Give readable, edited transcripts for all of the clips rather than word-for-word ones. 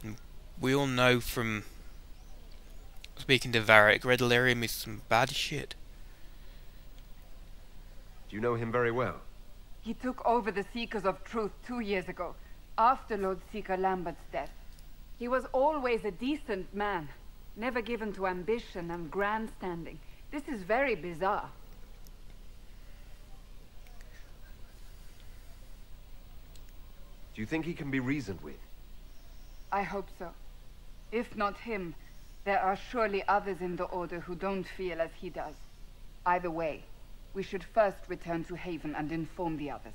And we all know from speaking to Varric, Red Delirium is some bad shit. Do you know him very well? He took over the Seekers of Truth 2 years ago, after Lord Seeker Lambert's death. He was always a decent man, never given to ambition and grandstanding. This is very bizarre. Do you think he can be reasoned with? I hope so. If not him, there are surely others in the Order who don't feel as he does. Either way, we should first return to Haven and inform the others.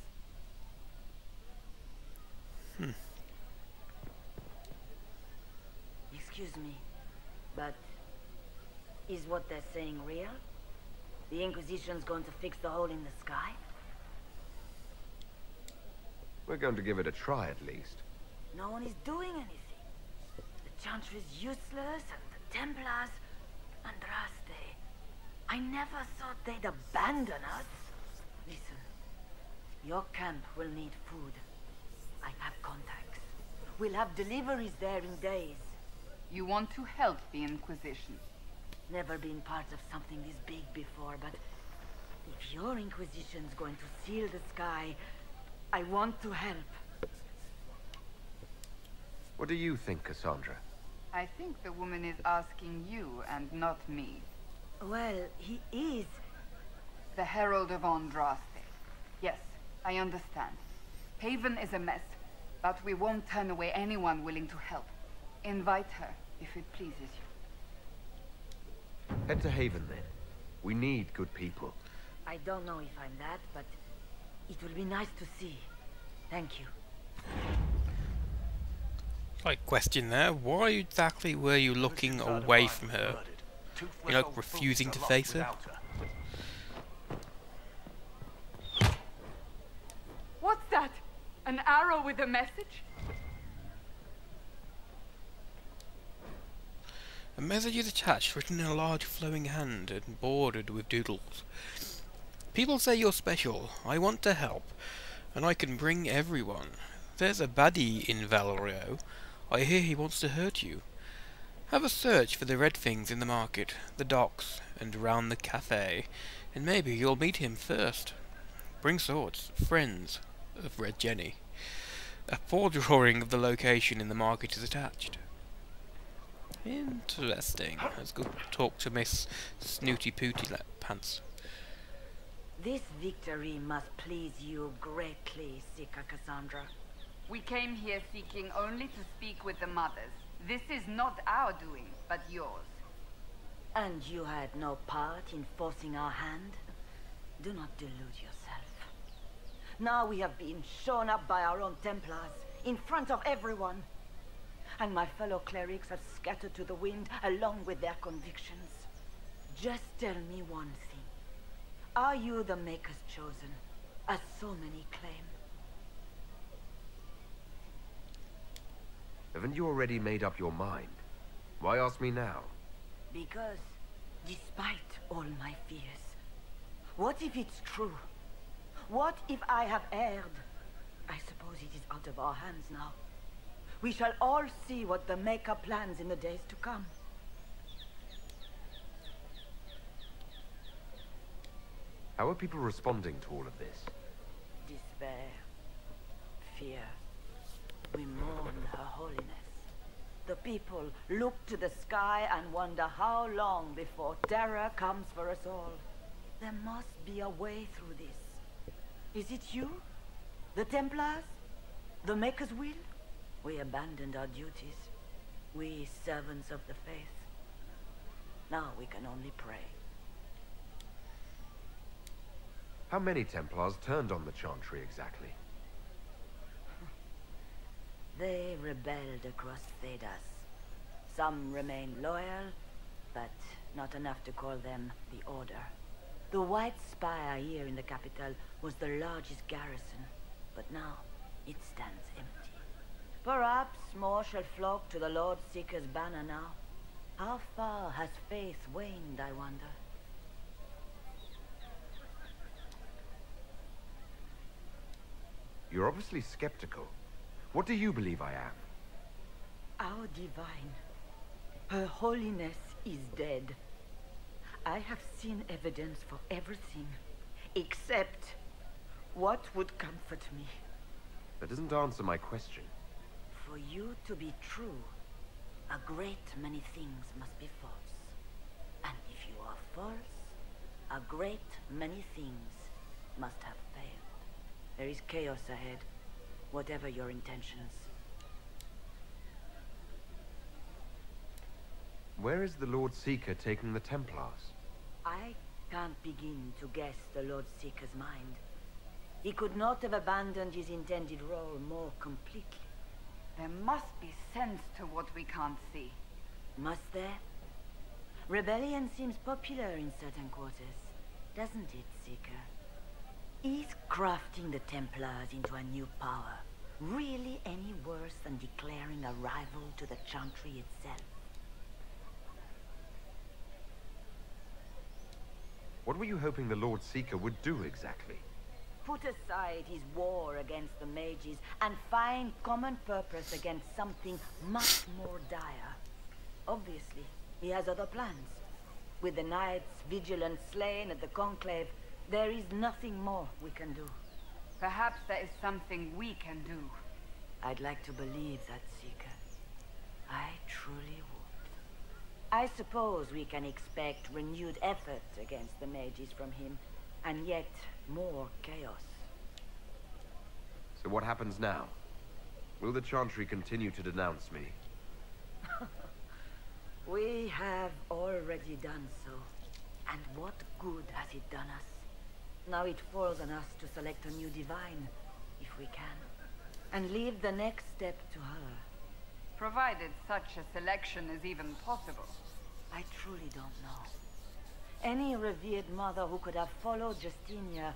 Excuse me, but is what they're saying real? The Inquisition's going to fix the hole in the sky? We're going to give it a try at least. No one is doing anything. The Chantry is useless, and the Templars... Andraste. I never thought they'd abandon us. Listen, your camp will need food. I have contacts. We'll have deliveries there in days. You want to help the Inquisition? Never been part of something this big before, but if your Inquisition's going to seal the sky, I want to help. What do you think, Cassandra? I think the woman is asking you and not me. Well, he is. The Herald of Andraste. Yes, I understand. Haven is a mess, but we won't turn away anyone willing to help. Invite her, if it pleases you. Head to Haven then. We need good people. I don't know if I'm that, but it will be nice to see. Thank you. Like question there, why exactly were you looking away from her? You know, refusing to face her? What's that? An arrow with a message? A message is attached, written in a large flowing hand and bordered with doodles. People say you're special. I want to help, and I can bring everyone. There's a baddie in Val Royeaux. I hear he wants to hurt you. Have a search for the red things in the market, the docks, and around the cafe, and maybe you'll meet him first. Bring swords, friends of Red Jenny. A foredrawing of the location in the market is attached. Interesting. Let's go talk to Miss Snooty Pooty Pants. This victory must please you greatly, Sika Cassandra. We came here seeking only to speak with the mothers. This is not our doing, but yours. And you had no part in forcing our hand? Do not delude yourself. Now we have been shown up by our own Templars, in front of everyone. And my fellow clerics have scattered to the wind along with their convictions. Just tell me one thing. Are you the Maker's chosen, as so many claim? Haven't you already made up your mind? Why ask me now? Because, despite all my fears, what if it's true? What if I have erred? I suppose it is out of our hands now. We shall all see what the Maker plans in the days to come. How are people responding to all of this? Despair. Fear. We mourn Her Holiness. The people look to the sky and wonder how long before terror comes for us all. There must be a way through this. Is it you? The Templars? The Maker's will? We abandoned our duties. We servants of the faith. Now we can only pray. How many Templars turned on the Chantry exactly? They rebelled across Thedas. Some remained loyal, but not enough to call them the Order. The White Spire here in the capital was the largest garrison, but now it stands empty. Perhaps more shall flock to the Lord Seeker's banner now. How far has faith waned, I wonder? You're obviously skeptical. What do you believe I am? our divine. Her holiness is dead. I have seen evidence for everything, except what would comfort me. That doesn't answer my question. For you to be true, a great many things must be false. And if you are false, a great many things must have failed. There is chaos ahead, whatever your intentions. Where is the Lord Seeker taking the Templars? I can't begin to guess the Lord Seeker's mind. He could not have abandoned his intended role more completely. There must be sense to what we can't see. Must there? Rebellion seems popular in certain quarters, doesn't it, Seeker? Is crafting the Templars into a new power really any worse than declaring a rival to the Chantry itself? What were you hoping the Lord Seeker would do exactly? Put aside his war against the mages and find common purpose against something much more dire. Obviously, he has other plans. With the knights vigilant slain at the Conclave, there is nothing more we can do. Perhaps there is something we can do. I'd like to believe that, Seeker. I truly would. I suppose we can expect renewed effort against the mages from him, and yet more chaos. So what happens now? Will the Chantry continue to denounce me? We have already done so. And what good has it done us? Now it falls on us to select a new divine, if we can, and leave the next step to her. Provided such a selection is even possible. I truly don't know. Any revered mother who could have followed Justinia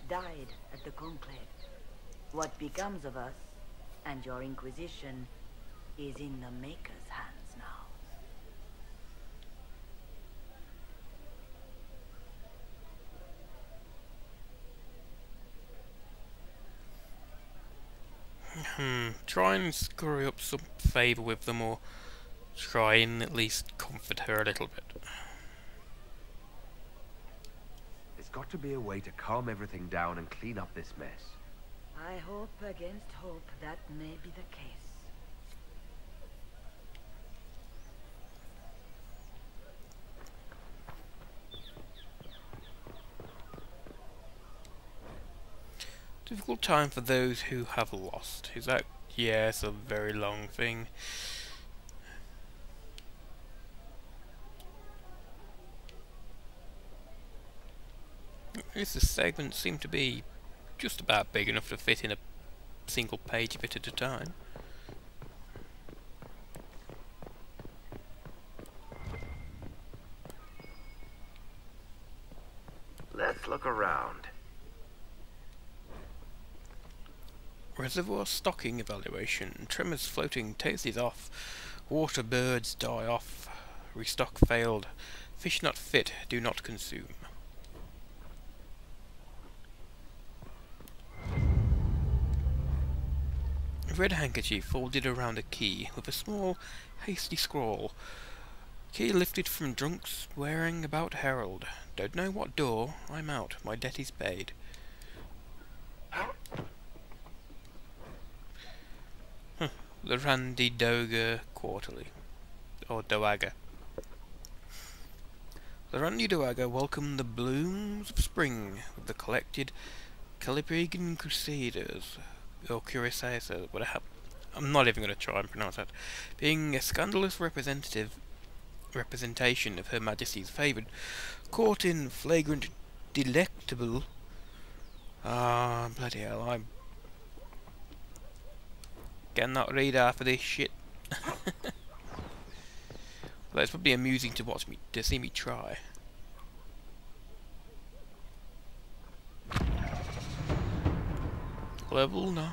died at the Conclave. What becomes of us, and your Inquisition, is in the Maker's hands now. Try and screw up some favour with them, or try and at least comfort her a little bit. There's got to be a way to calm everything down and clean up this mess. I hope against hope that may be the case. Difficult time for those who have lost. Is that... yes, a very long thing. This segment seemed to be just about big enough to fit in a single page bit at a time. Let's look around. Reservoir stocking evaluation. Tremors floating, taste is off. Water birds die off. Restock failed. Fish not fit, do not consume. A red handkerchief folded around a key with a small, hasty scrawl. Key lifted from drunks wearing about herald. Don't know what door, I'm out, my debt is paid. The Randy Doga Quarterly, or Doaga. The Randy Doaga welcomed the blooms of spring with the collected Calibrigan Crusaders, or Cuirassiers, whatever. I'm not even going to try and pronounce that. Being a scandalous representation of Her Majesty's favoured, caught in flagrant delectable. Bloody hell! I cannot read half of this shit. Well, it's probably amusing to watch me, to see me try. Level 9.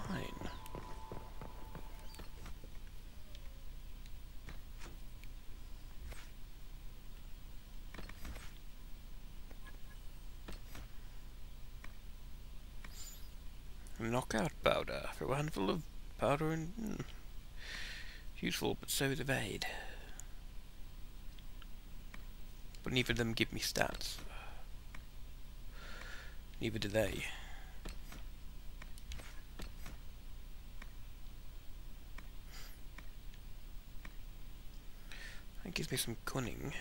Knockout powder for a handful of powder and Useful, but so is evade. But neither of them give me stats. Neither do they. That gives me some cunning.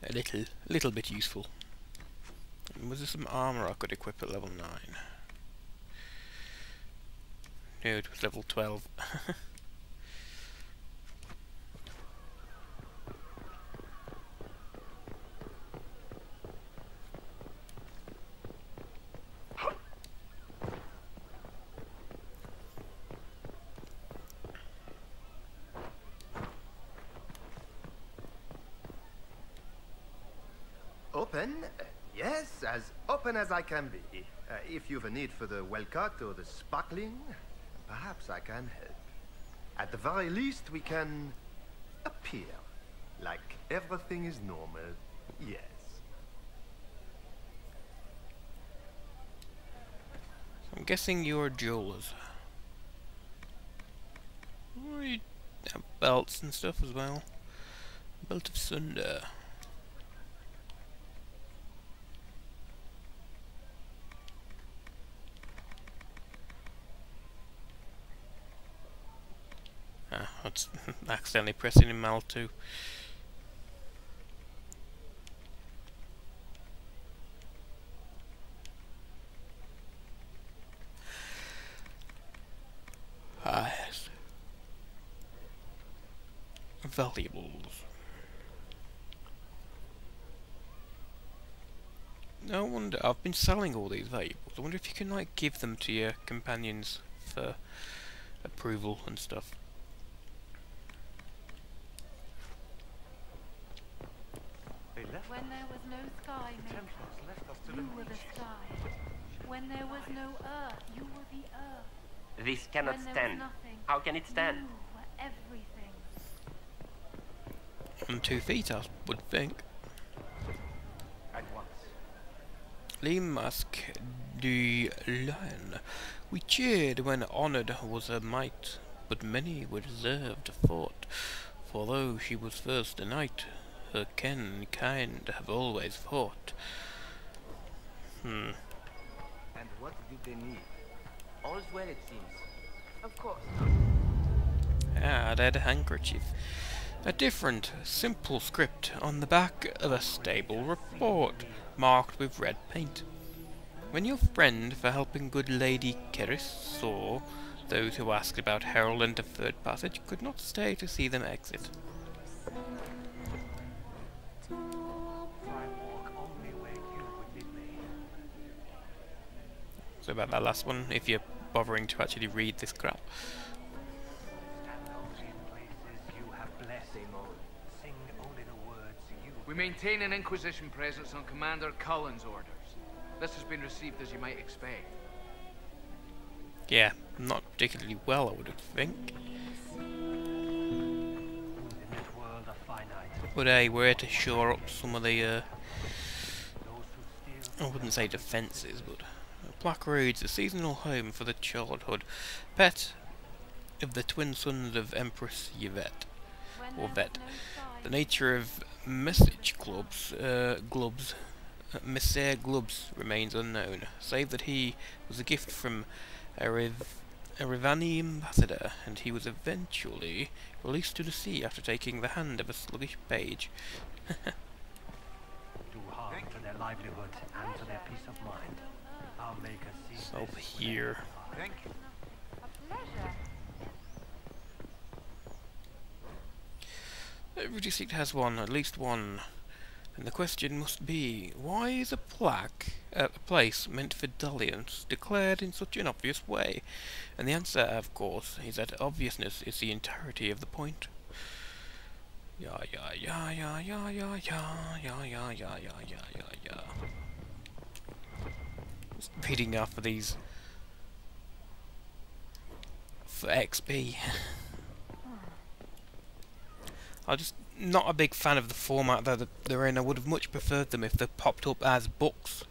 A little bit useful. And was there some armour I could equip at level 9? No, it was level 12. Open? Yes, as open as I can be. If you've a need for the well-cut or the sparkling, perhaps I can help. At the very least, we can appear like everything is normal. Yes. I'm guessing you're jewelers. Oh, you have belts and stuff as well. Belt of Sunder. Ah, that's accidentally pressing in Mal too. Ah, yes. Valuables. No wonder I've been selling all these valuables. I wonder if you can like give them to your companions for approval and stuff. When there was no sky maker, you were the sky. When there was no earth, you were the earth. This cannot When there stand. was nothing, How can it stand? you were everything. On 2 feet, I would think. At once. Les Masques du Lion. We cheered when honoured was her might, but many were reserved fought. For though she was first a knight, her kind have always fought. And what did they need? All's well, it seems. Of course. Ah, they had a handkerchief. A different, simple script on the back of a stable report, marked with red paint. When your friend for helping good Lady Keris saw those who asked about Herald and Deferred Passage could not stay to see them exit. So about that last one, if you're bothering to actually read this crap. We maintain an Inquisition presence on Commander Cullen's orders. This has been received as you might expect. Yeah, not particularly well, I would think. But hey, we're here to shore up some of the, I wouldn't say defences, but Black Road's a seasonal home for the childhood pet of the twin sons of Empress Yvette, or Vet. The nature of message Messier Glubs remains unknown, save that he was a gift from a Rivani ambassador, and he was eventually released to the sea after taking the hand of a sluggish page. Do harm to their livelihood and to their peace of mind. Our maker sees So this here. Thank you. A pleasure. Every district has one, at least one. And the question must be, why is a plaque at a place meant for dalliance declared in such an obvious way? And the answer, of course, is that obviousness is the entirety of the point. Yeah. Just reading off of these for XP. I'm just not a big fan of the format that they're in. I would have much preferred them if they popped up as books